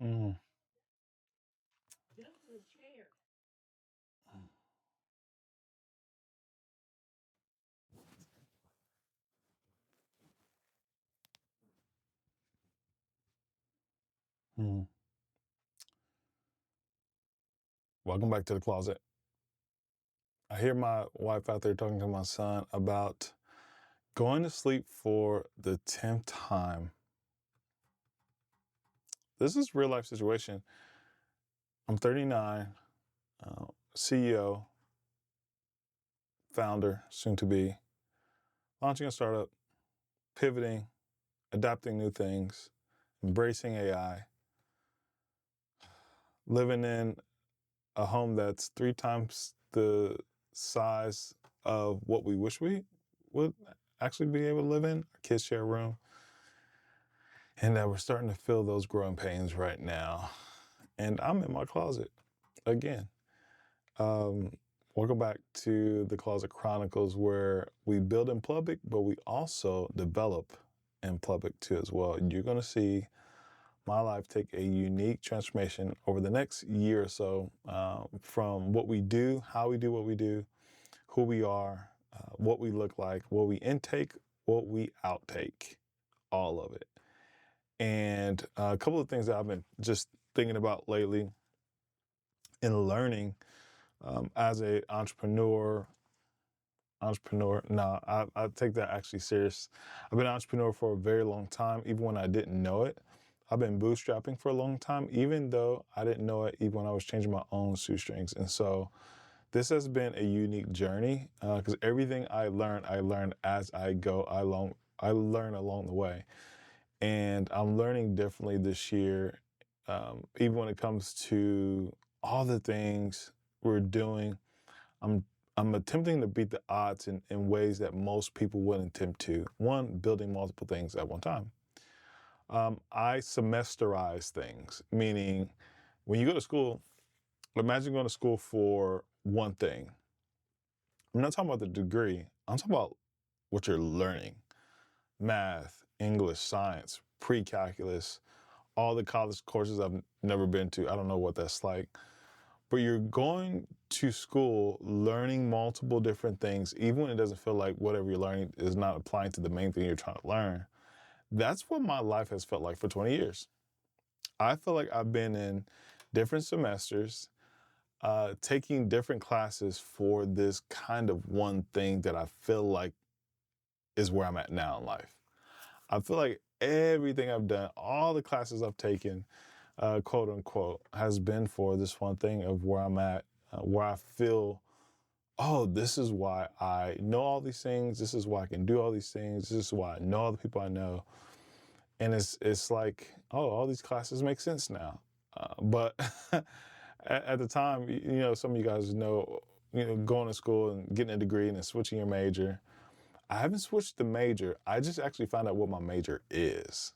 Mm. Mm. Welcome back to the closet. I hear my wife out there talking to my son about going to sleep for the 10th time. This is a real life situation. I'm 39, CEO, founder, soon to be, launching a startup, pivoting, adapting new things, embracing AI, living in a home that's 3 times the size of what we wish we would actually be able to live in. Our kids share a room. And we're starting to feel those growing pains right now. And I'm in my closet again. Welcome back to the Closet Chronicles, where we build in public, but we also develop in public too as well. You're going to see my life take a unique transformation over the next year or so, from what we do, how we do what we do, who we are, what we look like, what we intake, what we outtake, all of it. And a couple of things that I've been just thinking about lately and learning as a entrepreneur. No, I take that actually serious. I've been an entrepreneur for a very long time, even when I didn't know it. I've been bootstrapping for a long time, even though I didn't know it, even when I was changing my own shoestrings. And so this has been a unique journey because everything I learned as I go. I learn along the way. And I'm learning differently this year, even when it comes to all the things we're doing. I'm attempting to beat the odds in ways that most people wouldn't attempt to. One, building multiple things at one time. I semesterize things, meaning when you go to school, imagine going to school for one thing. I'm not talking about the degree. I'm talking about what you're learning. Math, English, science, pre-calculus, all the college courses I've never been to. I don't know what that's like. But you're going to school learning multiple different things, even when it doesn't feel like whatever you're learning is not applying to the main thing you're trying to learn. That's what my life has felt like for 20 years. I feel like I've been in different semesters, taking different classes for this kind of one thing that I feel like is where I'm at now in life. I feel like everything I've done, all the classes I've taken, quote unquote, has been for this one thing of where I'm at, where I feel, oh, this is why I know all these things. This is why I can do all these things. This is why I know all the people I know. And it's like, oh, all these classes make sense now. But at the time, some of you guys know, going to school and getting a degree and then switching your major. I haven't switched the major. I just actually found out what my major is.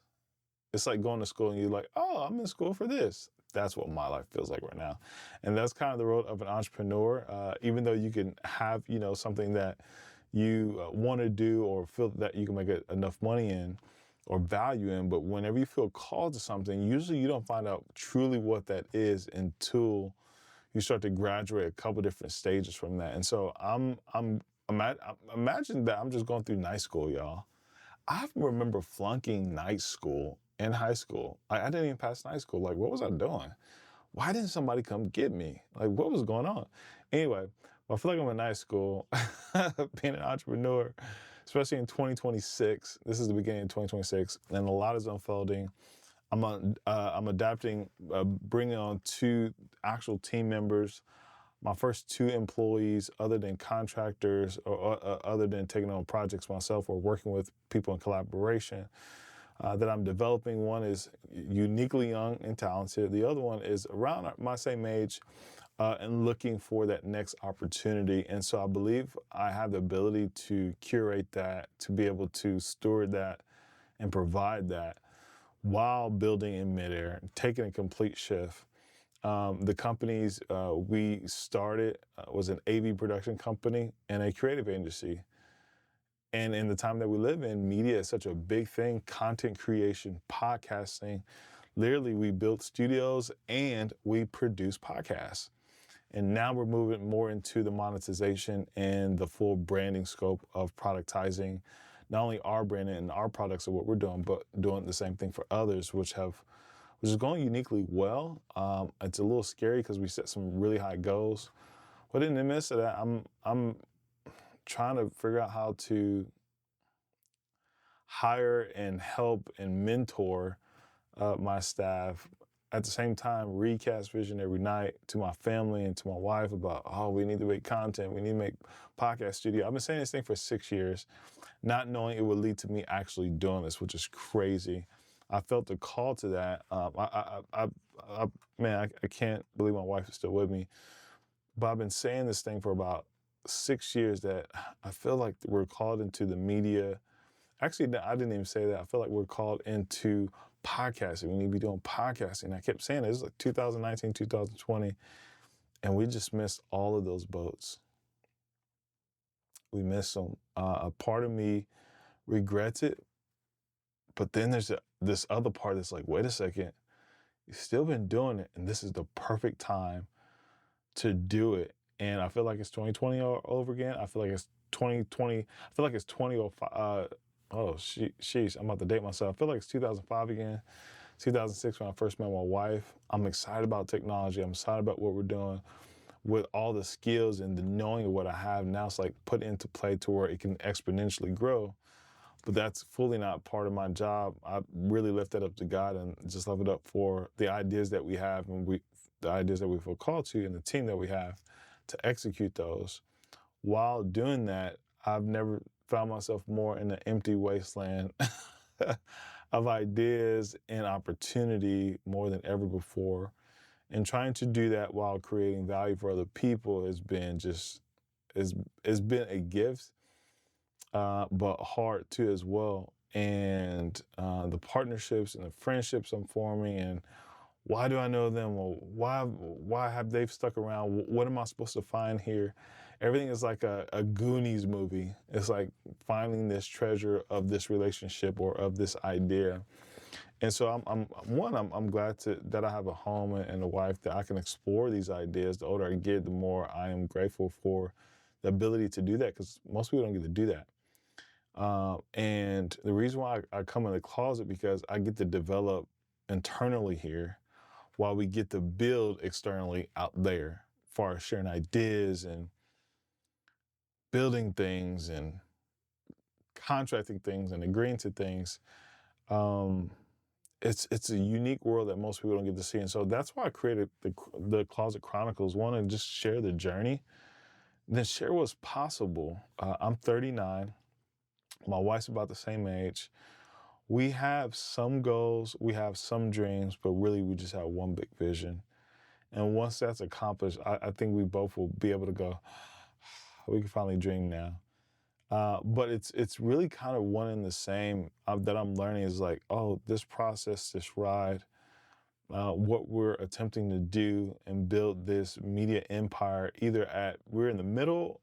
It's like going to school and you're like, oh, I'm in school for this. That's what my life feels like right now. And that's kind of the road of an entrepreneur. Even though you can have, something that you want to do or feel that you can make enough money in or value in, but whenever you feel called to something, usually you don't find out truly what that is until you start to graduate a couple different stages from that. And so imagine that I'm just going through night school, y'all. I remember flunking night school in high school. I didn't even pass night school. Like, what was I doing? Why didn't somebody come get me? Like, what was going on? Anyway, I feel like I'm in night school, being an entrepreneur, especially in 2026. This is the beginning of 2026, and a lot is unfolding. I'm adapting, bringing on 2 actual team members, my first 2 employees, other than contractors or other than taking on projects myself or working with people in collaboration, that I'm developing. One is uniquely young and talented. The other one is around my same age and looking for that next opportunity. And so I believe I have the ability to curate that, to be able to steward that and provide that while building in midair, taking a complete shift. The companies we started was an AV production company and a creative agency. And in the time that we live in, media is such a big thing, content creation, podcasting, literally we built studios and we produce podcasts. And now we're moving more into the monetization and the full branding scope of productizing not only our brand and our products of what we're doing, but doing the same thing for others, which is going uniquely well. It's a little scary because we set some really high goals, but in the midst of that, I'm trying to figure out how to hire and help and mentor my staff. At the same time, recast vision every night to my family and to my wife about, oh, we need to make content. We need to make podcast studio. I've been saying this thing for 6 years, not knowing it would lead to me actually doing this, which is crazy. I felt the call to that. Man, I can't believe my wife is still with me. But I've been saying this thing for about 6 years that I feel like we're called into the media. Actually, I didn't even say that. I feel like we're called into podcasting. We need to be doing podcasting. I kept saying this is like 2019, 2020, and we just missed all of those boats. We missed them. A part of me regrets it, but then there's this other part that's like, wait a second, you've still been doing it, and this is the perfect time to do it. And I feel like it's 2020 all over again. I feel like it's 2020. I feel like it's 2005. Sheesh, I'm about to date myself. I feel like it's 2005 again, 2006 when I first met my wife. I'm excited about technology. I'm excited about what we're doing with all the skills and the knowing of what I have. Now it's like put into play to where it can exponentially grow. But that's fully not part of my job. I really left that up to God and just left it up for the ideas that we have and the ideas that we feel called to and the team that we have to execute those. While doing that, I've never found myself more in an empty wasteland of ideas and opportunity more than ever before. And trying to do that while creating value for other people has been it's been a gift, but hard too as well. And the partnerships and the friendships I'm forming, and why do I know them? Well, why have they stuck around? What am I supposed to find here? Everything is like a Goonies movie. It's like finding this treasure of this relationship or of this idea. And so I'm glad that I have a home and a wife that I can explore these ideas. The older I get, the more I am grateful for the ability to do that, because most people don't get to do that. And the reason why I come in the closet, because I get to develop internally here while we get to build externally out there, as far as sharing ideas and building things and contracting things and agreeing to things. It's a unique world that most people don't get to see. And so that's why I created the Closet Chronicles. One, and just share the journey, then share what's possible. I'm 39. My wife's about the same age. We have some goals, we have some dreams, but really we just have one big vision. And once that's accomplished, I think we both will be able to go, we can finally dream now. But it's really kind of one and the same that I'm learning is like, oh, this process, this ride, what we're attempting to do and build this media empire, we're in the middle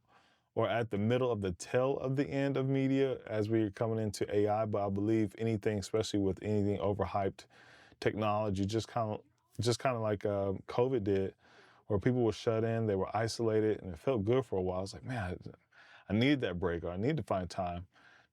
or at the middle of the tail of the end of media as we're coming into AI. But I believe anything, especially with anything overhyped technology, just kind of like COVID did, where people were shut in, they were isolated, and it felt good for a while. It's like, man, I need that break, or I need to find time.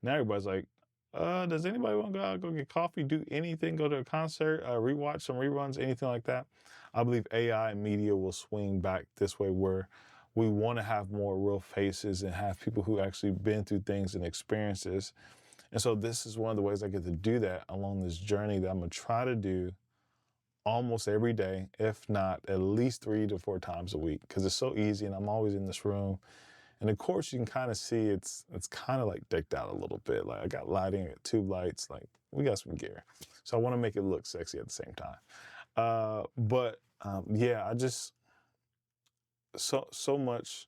Now everybody's like, does anybody want to go out, go get coffee, do anything, go to a concert, rewatch some reruns, anything like that? I believe AI and media will swing back this way, where we want to have more real faces and have people who actually been through things and experiences. And so this is one of the ways I get to do that along this journey that I'm going to try to do almost every day, if not at least 3 to 4 times a week, because it's so easy and I'm always in this room. And of course, you can kind of see it's kind of like decked out a little bit. Like I got lighting, I got tube lights, like we got some gear. So I want to make it look sexy at the same time. Yeah, I just, so much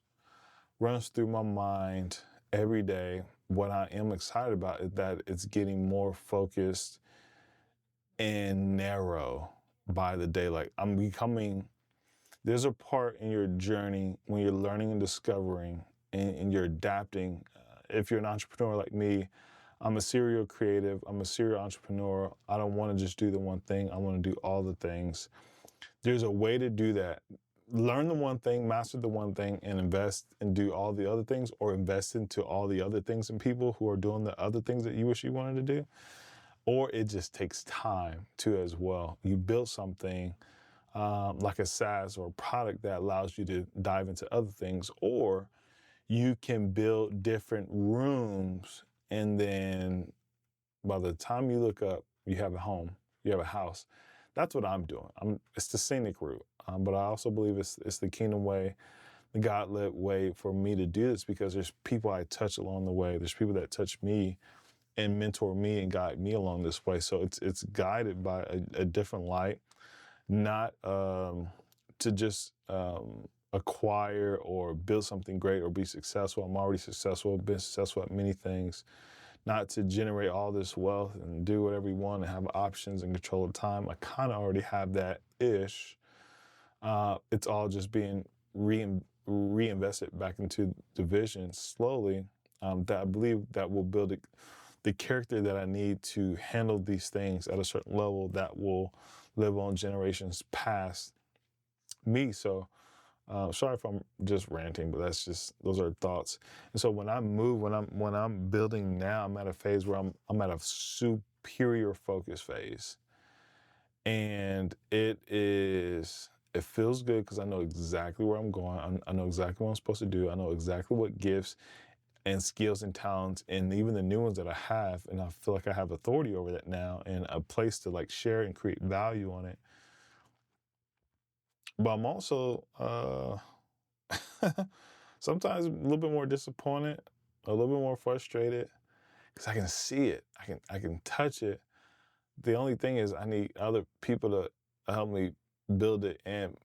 runs through my mind every day. What I am excited about is that it's getting more focused and narrow by the day. Like there's a part in your journey when you're learning and discovering and you're adapting. If you're an entrepreneur like me, I'm a serial creative. I'm a serial entrepreneur. I don't want to just do the one thing. I want to do all the things. There's a way to do that. Learn the one thing, master the one thing, and invest and do all the other things, or invest into all the other things and people who are doing the other things that you wish you wanted to do. Or it just takes time too as well. You build something like a SaaS or a product that allows you to dive into other things, or you can build different rooms, and then by the time you look up, you have a home, you have a house. That's what I'm doing. It's the scenic route, but I also believe it's the kingdom way, the God-led way for me to do this, because there's people I touch along the way. There's people that touch me and mentor me and guide me along this way. So it's guided by a different light, not to just acquire or build something great or be successful. I'm already successful, been successful at many things. Not to generate all this wealth and do whatever you want and have options and control of time. I kind of already have that ish. It's all just being reinvested back into the vision slowly, that I believe that will build the character that I need to handle these things at a certain level that will live on generations past me. So sorry if I'm just ranting, but those are thoughts. And so when I move, when I'm building now, I'm at a phase where I'm at a superior focus phase. And it feels good because I know exactly where I'm going. I know exactly what I'm supposed to do. I know exactly what gifts and skills and talents and even the new ones that I have. And I feel like I have authority over that now and a place to like share and create value on it. But I'm also sometimes a little bit more disappointed, a little bit more frustrated, because I can see it, I can touch it. The only thing is I need other people to help me build it, and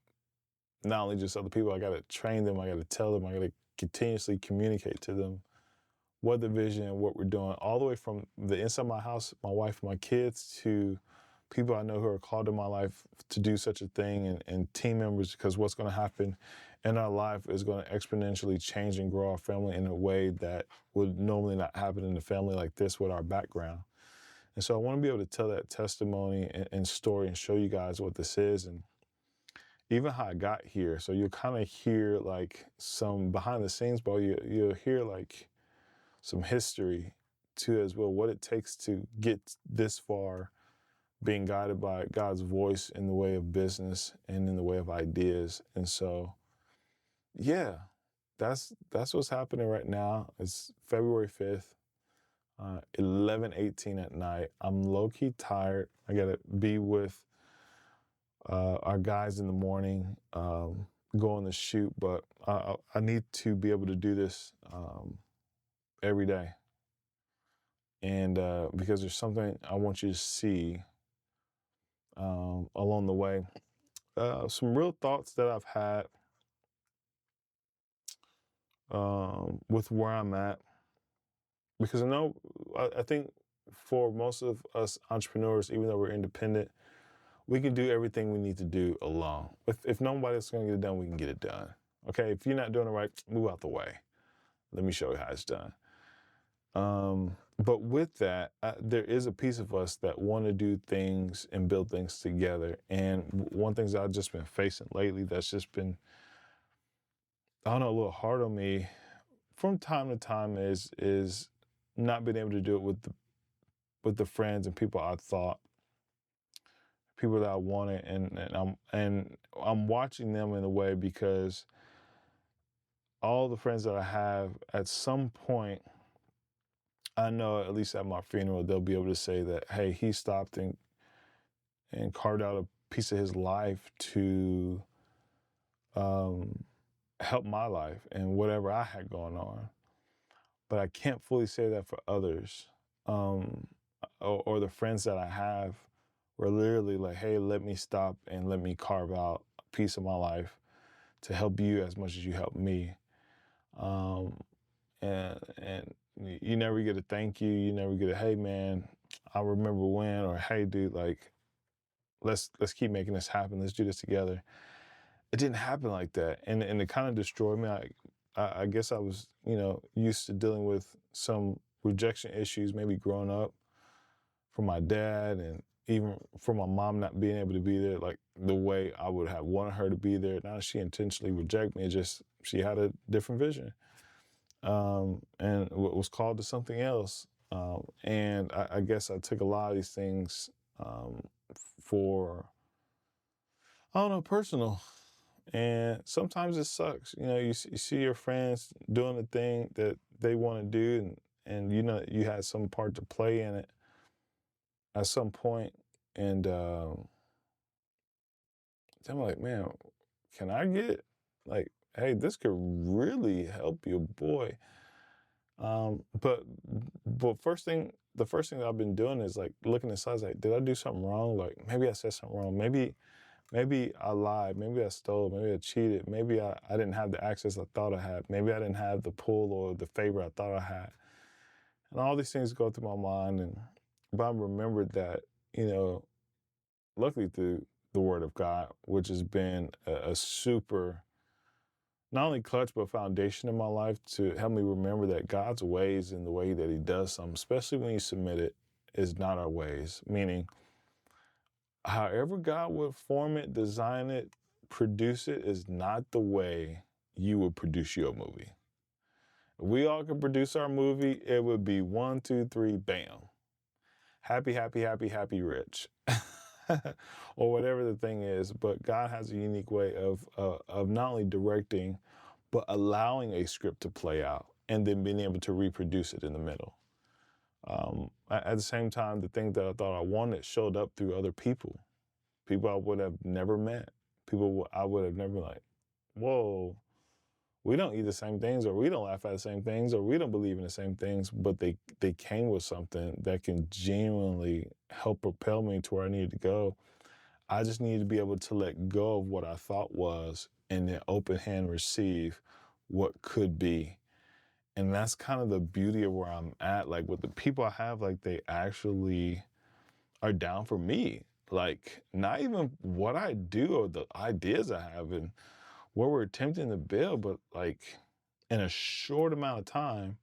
not only just other people, I got to train them, I got to tell them, I got to continuously communicate to them what the vision and what we're doing, all the way from the inside my house, my wife, my kids, to people I know who are called in my life to do such a thing, and team members, because what's going to happen in our life is going to exponentially change and grow our family in a way that would normally not happen in a family like this with our background. And so I want to be able to tell that testimony and story and show you guys what this is and even how I got here. So you'll kind of hear like some behind the scenes, but you'll hear like some history too as well, what it takes to get this far, being guided by God's voice in the way of business and in the way of ideas. And so, yeah, that's what's happening right now. It's February 5th, 11:18 at night. I'm low-key tired. I got to be with our guys in the morning, go on the shoot, but I need to be able to do this every day. And because there's something I want you to see along the way. Some real thoughts that I've had with where I'm at, because I think for most of us entrepreneurs, even though we're independent, we can do everything we need to do alone. If nobody's going to get it done, we can get it done. Okay, if you're not doing it right, move out the way. Let me show you how it's done. But with that, there is a piece of us that want to do things and build things together. And one thing that I've just been facing lately that's just been, I don't know, a little hard on me from time to time is not being able to do it with the friends and people I thought, people that I wanted, and I'm watching them in a way, because all the friends that I have, at some point, I know at least at my funeral, they'll be able to say that, hey, he stopped and carved out a piece of his life to help my life and whatever I had going on. But I can't fully say that for others, or the friends that I have were literally like, hey, let me stop and let me carve out a piece of my life to help you as much as you help me. And you never get a thank you. You never get a, hey man, I remember when, or hey dude, like let's keep making this happen. Let's do this together. It didn't happen like that, and it kind of destroyed me. I guess I was used to dealing with some rejection issues, maybe growing up from my dad, and even from my mom not being able to be there like the way I would have wanted her to be there. Not that she intentionally rejected me, it's just she had a different vision, and was called to something else. And I guess I took a lot of these things for, I don't know, personal. And sometimes it sucks. You see your friends doing the thing that they want to do, and you had some part to play in it at some point. And I'm like, man, can I get, like, hey, this could really help your boy. But the first thing that I've been doing is like looking inside, like, did I do something wrong? Like maybe I said something wrong. Maybe I lied. Maybe I stole. Maybe I cheated. Maybe I didn't have the access I thought I had. Maybe I didn't have the pull or the favor I thought I had. And all these things go through my mind. But I remembered that, luckily through the Word of God, which has been a super, not only clutch, but foundation in my life to help me remember that God's ways and the way that He does something, especially when you submit it, is not our ways. Meaning, however God would form it, design it, produce it, is not the way you would produce your movie. If we all could produce our movie, it would be 1, 2, 3, bam. Happy, happy, happy, happy, rich. Or whatever the thing is. But God has a unique way of not only directing, but allowing a script to play out and then being able to reproduce it in the middle. At the same time, the thing that I thought I wanted showed up through other people I would have never met, people I would have never been like, whoa, we don't eat the same things, or we don't laugh at the same things, or we don't believe in the same things, but they came with something that can genuinely help propel me to where I needed to go. I just needed to be able to let go of what I thought was and then open hand receive what could be. And that's kind of the beauty of where I'm at. Like with the people I have, like they actually are down for me. Like not even what I do or the ideas I have and what we're attempting to build, but like in a short amount of time,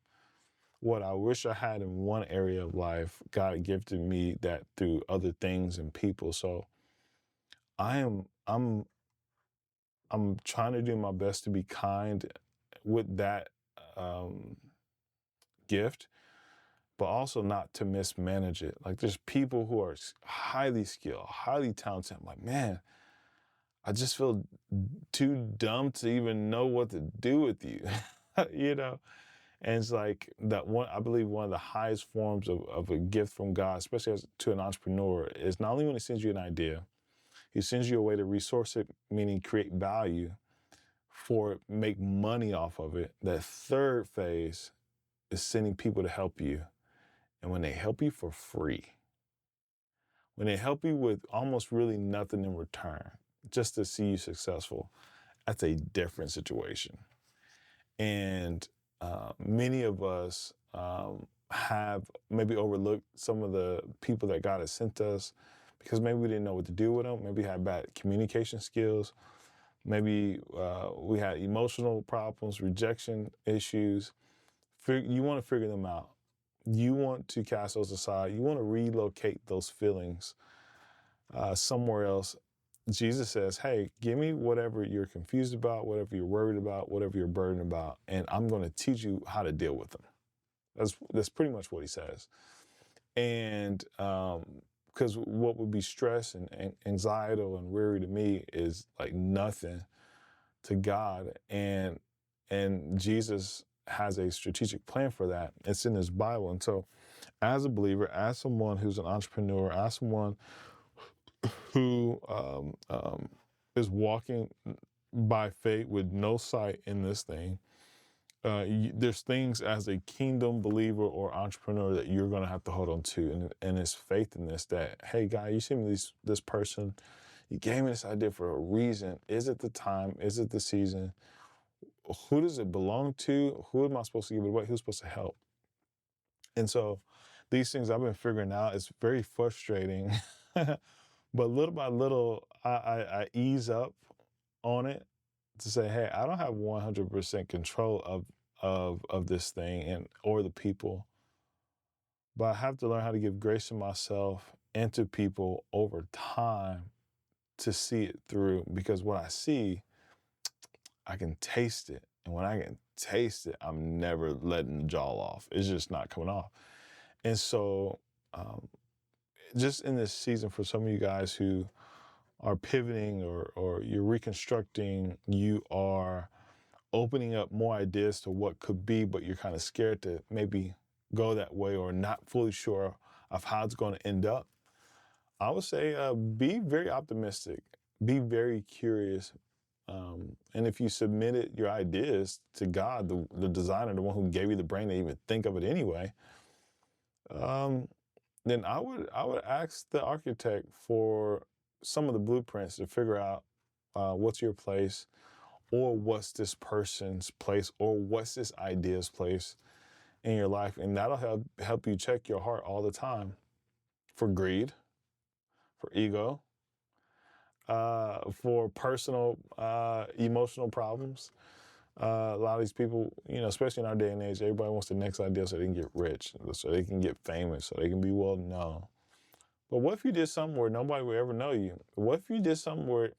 what I wish I had in one area of life, God gifted me that through other things and people. So I'm trying to do my best to be kind with that um, gift, but also not to mismanage it. Like there's people who are highly skilled, highly talented. I'm like, man, I just feel too dumb to even know what to do with you, you know? And it's like that one, I believe one of the highest forms of a gift from God, especially to an entrepreneur, is not only when He sends you an idea, He sends you a way to resource it, meaning create value for it, make money off of it. That third phase is sending people to help you. And when they help you for free, when they help you with almost really nothing in return, just to see you successful, that's a different situation. And many of us have maybe overlooked some of the people that God has sent us because maybe we didn't know what to do with them. Maybe we had bad communication skills. Maybe we had emotional problems, rejection issues. You want to figure them out. You want to cast those aside. You want to relocate those feelings somewhere else. Jesus says, hey, give me whatever you're confused about, whatever you're worried about, whatever you're burdened about, and I'm going to teach you how to deal with them. That's pretty much what He says. And because what would be stress and anxiety and worry to me is like nothing to God. And Jesus has a strategic plan for that. It's in His Bible. And so as a believer, as someone who's an entrepreneur, as someone who is walking by faith with no sight in this thing, there's things as a kingdom believer or entrepreneur that you're going to have to hold on to. And it's faith in this that, hey, God, you sent me this person. You gave me this idea for a reason. Is it the time? Is it the season? Who does it belong to? Who am I supposed to give it away? Who's supposed to help? And so these things I've been figuring out, it's very frustrating. But little by little, I ease up on it to say, hey, I don't have 100% control of this thing or the people. But I have to learn how to give grace to myself and to people over time to see it through, because what I see, I can taste it. And when I can taste it, I'm never letting the jaw off. It's just not coming off. And so, um, just in this season, for some of you guys who are pivoting, or you're reconstructing, you are opening up more ideas to what could be, but you're kind of scared to maybe go that way, or not fully sure of how it's going to end up. I would say be very optimistic, be very curious. And if you submitted your ideas to God, the designer, the one who gave you the brain to even think of it anyway, um, then I would ask the architect for some of the blueprints to figure out what's your place, or what's this person's place, or what's this idea's place in your life. And that'll help you check your heart all the time for greed, for ego, for personal emotional problems. A lot of these people, especially in our day and age, everybody wants the next idea so they can get rich, so they can get famous, so they can be well known. But what if you did something where nobody would ever know you? What if you did something where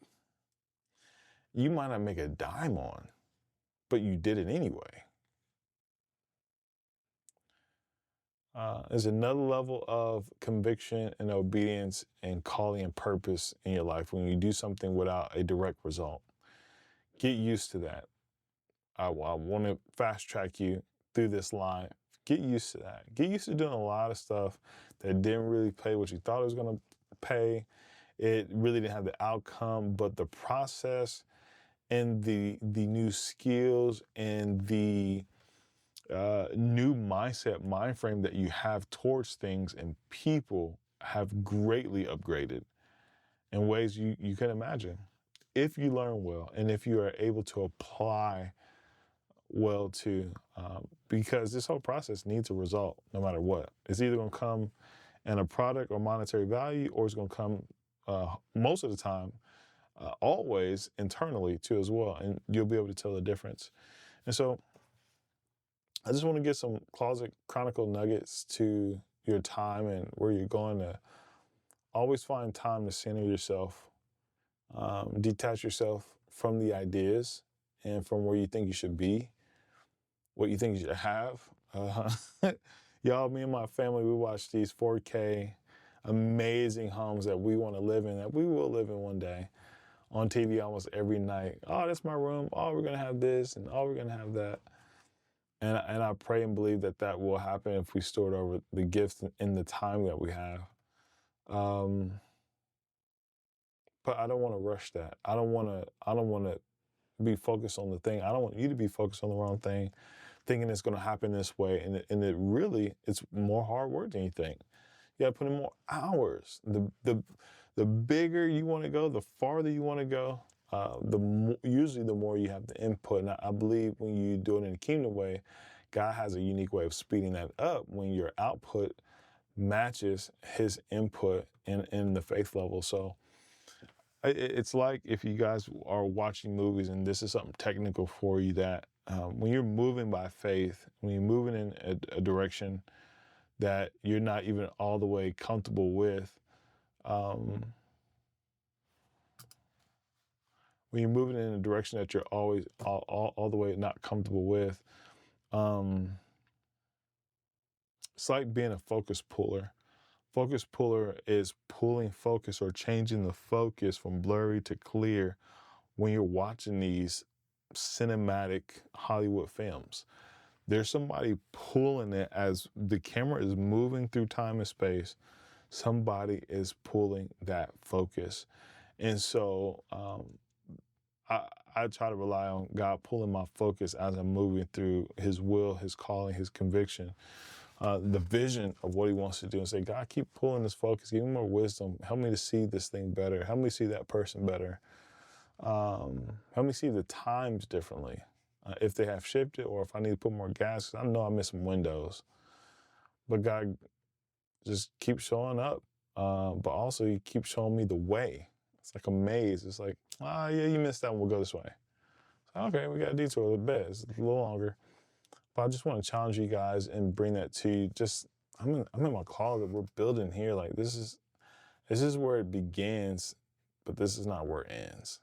you might not make a dime on, but you did it anyway? There's another level of conviction and obedience and calling and purpose in your life when you do something without a direct result. Get used to that. I want to fast track you through this line. Get used to that. Get used to doing a lot of stuff that didn't really pay what you thought it was going to pay. It really didn't have the outcome, but the process and the new skills and the new mind frame that you have towards things and people have greatly upgraded in ways you can imagine. If you learn well, and if you are able to apply well too, because this whole process needs a result no matter what. It's either going to come in a product or monetary value, or it's going to come most of the time, always internally too as well, and you'll be able to tell the difference. And so I just want to get some closet chronicle nuggets to your time and where you're going to always find time to center yourself, detach yourself from the ideas and from where you think you should be, what you think you should have. Y'all, me and my family, we watch these 4K amazing homes that we want to live in, that we will live in one day, on TV almost every night. Oh, that's my room. Oh, we're going to have this, and oh, we're going to have that. And I pray and believe that that will happen if we steward over the gifts and the time that we have. But I don't want to rush that. I don't want to be focused on the thing. I don't want you to be focused on the wrong thing, thinking it's going to happen this way. And it really, it's more hard work than you think. You got to put in more hours. The bigger you want to go, the farther you want to go, usually the more you have to input. And I believe when you do it in a kingdom way, God has a unique way of speeding that up when your output matches his input in the faith level. So it's like if you guys are watching movies, and this is something technical for you, that when you're moving by faith, when you're moving in a direction that you're not even all the way comfortable with, when you're moving in a direction that you're always all the way not comfortable with, it's like being a focus puller. Focus puller is pulling focus or changing the focus from blurry to clear when you're watching these cinematic Hollywood films. There's somebody pulling it as the camera is moving through time and space. Somebody is pulling that focus. And so I try to rely on God pulling my focus as I'm moving through his will, his calling, his conviction, the vision of what he wants to do, and say, God, keep pulling this focus. Give me more wisdom. Help me to see this thing better. Help me see that person better. Help me see the times differently. If they have shifted, or if I need to put more gas, 'cause I know I miss some windows. But God, just keep showing up. But also you keep showing me the way. It's like a maze. It's like, yeah, you missed that one. We'll go this way. So, okay, we got a detour a little bit. It's a little longer. But I just want to challenge you guys and bring that to you. Just I'm in my closet. We're building here. Like this is where it begins, but this is not where it ends.